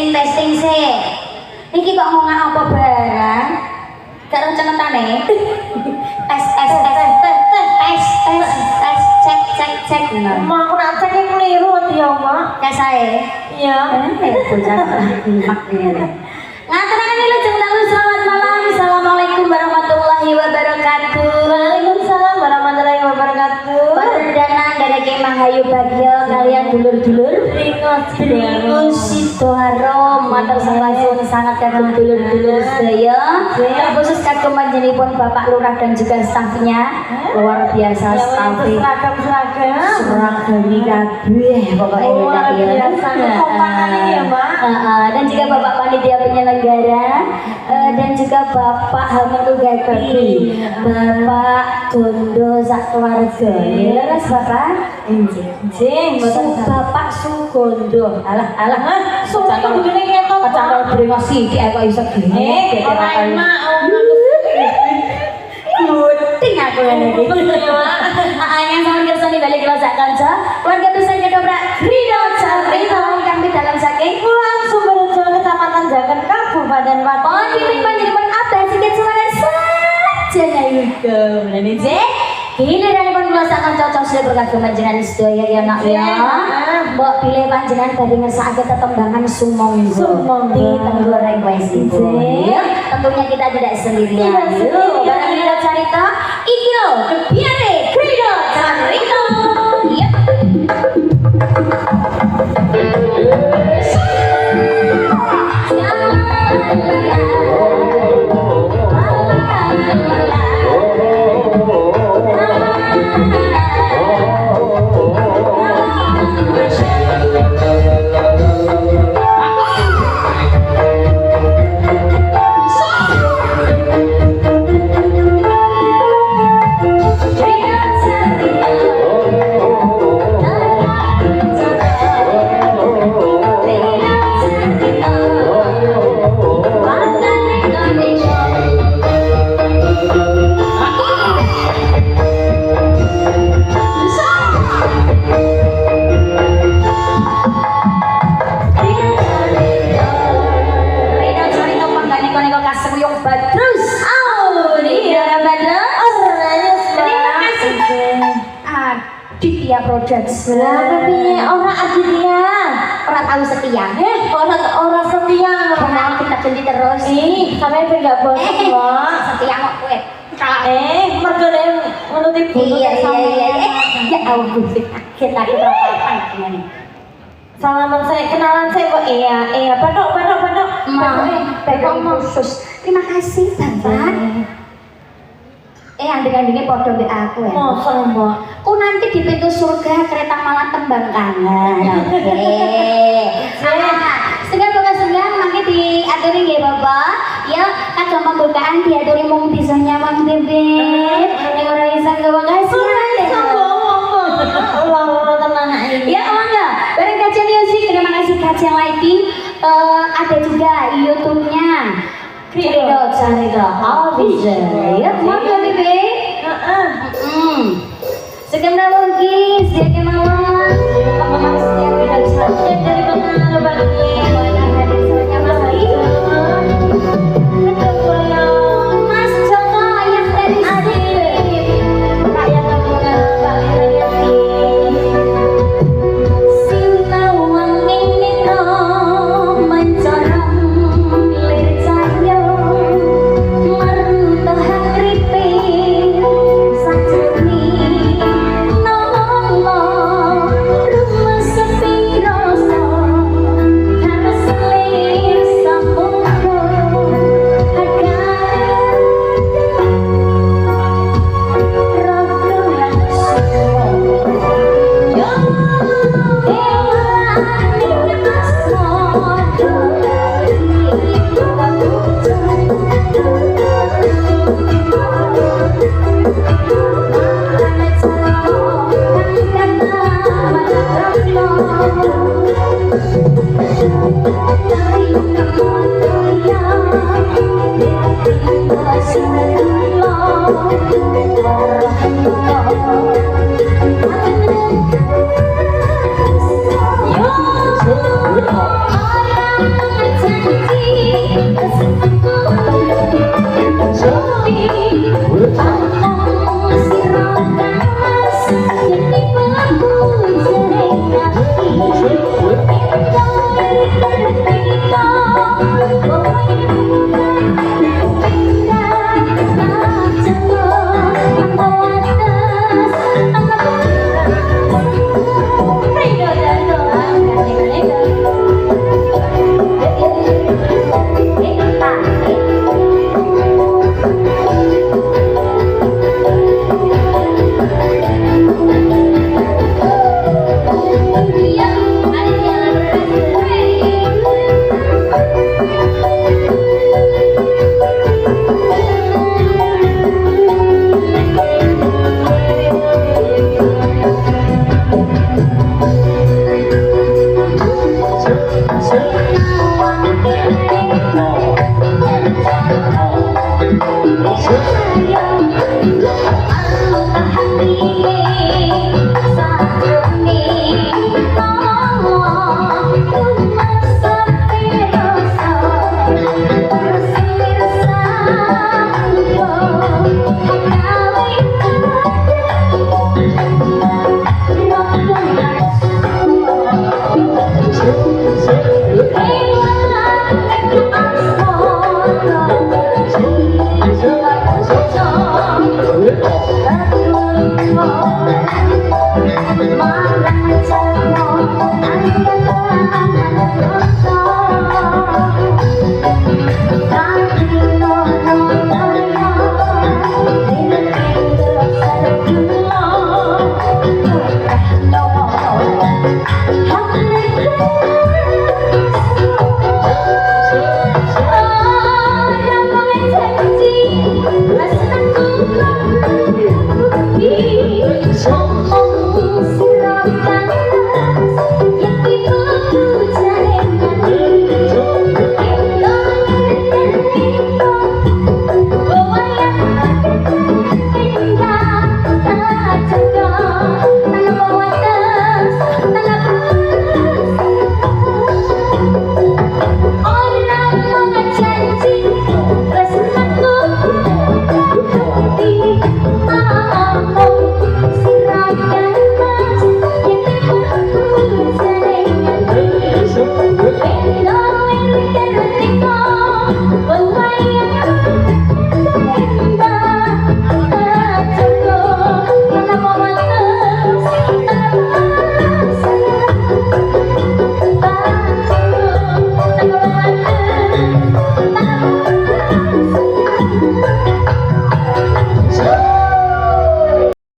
Testing sih. Niki kok ngomong apa barang? Gak rencanetane. Tes cek. Mak aku nak cek yang keliru ya mak. Kayak saya. Iya. Bocah mak ini. Ngaturaken wilujeng dalu selamat malam. Assalamualaikum warahmatullahi wabarakatuh. Waalaikumsalam warahmatullahi wabarakatuh. Perdana dari kemah hayu bagya kalian dulur-dulur. Ringo Sidoarjo matur sampun sangat kagum dulur-dulur sedaya. Terkhusus kagum panjenenganipun Bapak Lurah dan juga stafnya. Luar biasa stafnya. Seragam kabeh pokoknya luar biasa. Kompangan ini ya, Mbak. Dan juga Bapak Panitia Penyelenggara dan juga Bapak Hamil Gagari, Bapak Dondo Sakwarga. Leres Bapak? Jeng, Bapak Sugondo. Alah, Sugondo gini kayak apa? Kacang brengos sithik kok iso gini. Ora enak. Kuting aku ngene iki. Yang sama kersane balik kelas kanca, warga besar Kedobrak Ridho Carito kami dalam saking Pulang Sumberjo Kecamatan Jaken Kabupaten Pati. Oh, dipimpin panjenengan abah sikit suara saja nayuga. Mulane je. Giliranipun kula sak kanca sing berkagum panjenengan sedaya ya nak ya. Mbok pilih panjenengan badhe ngersakake tetembangan sumangga. Di tenggoreng waesipun. Tentunya kita tidak sendirian. Barang Ridho Carito iki lho kebiare Ridho Carito. Yep. Lah piye ora Aditya? Ora tahu setia. Ora setia. Karena kita ganti terus. Sampe enggak bosan, Mbak. Setia kok kowe. Mergo nuruti butuh Iya. Ya Allah, kita apa ngene. Salaman saya, kenalan saya kok iya, Badok. Khusus. Terima kasih, Bapak. Andeng-andengnya podo mbek aku ya. Masa, Mbak? Ku nanti di pintu surga kereta malah tembang kanan. Oke. Segan buka segan mangke diaturi nggih Bapak. Ya, kagem pembukaan diaturi mung bisa nyawang bebek. Nek ora iso terima kasih. Allah tenang ini. Ya, mangga. Bareng kajian musik terima kasih kajian lighting. Ada juga YouTube-nya. Ridho Carito Official. Ya, mangga bebek. Segenap lagi, setiap malam, apa setiap kita saja dari mana bagi mana hadirnya Mas Rio, Mas Joko yang dari Adit, rakyat kampung kalian Sinta wang ini no mencorong lir cahyo maruto hangripe sajeni. Rumah sepi rasa Ngomong sira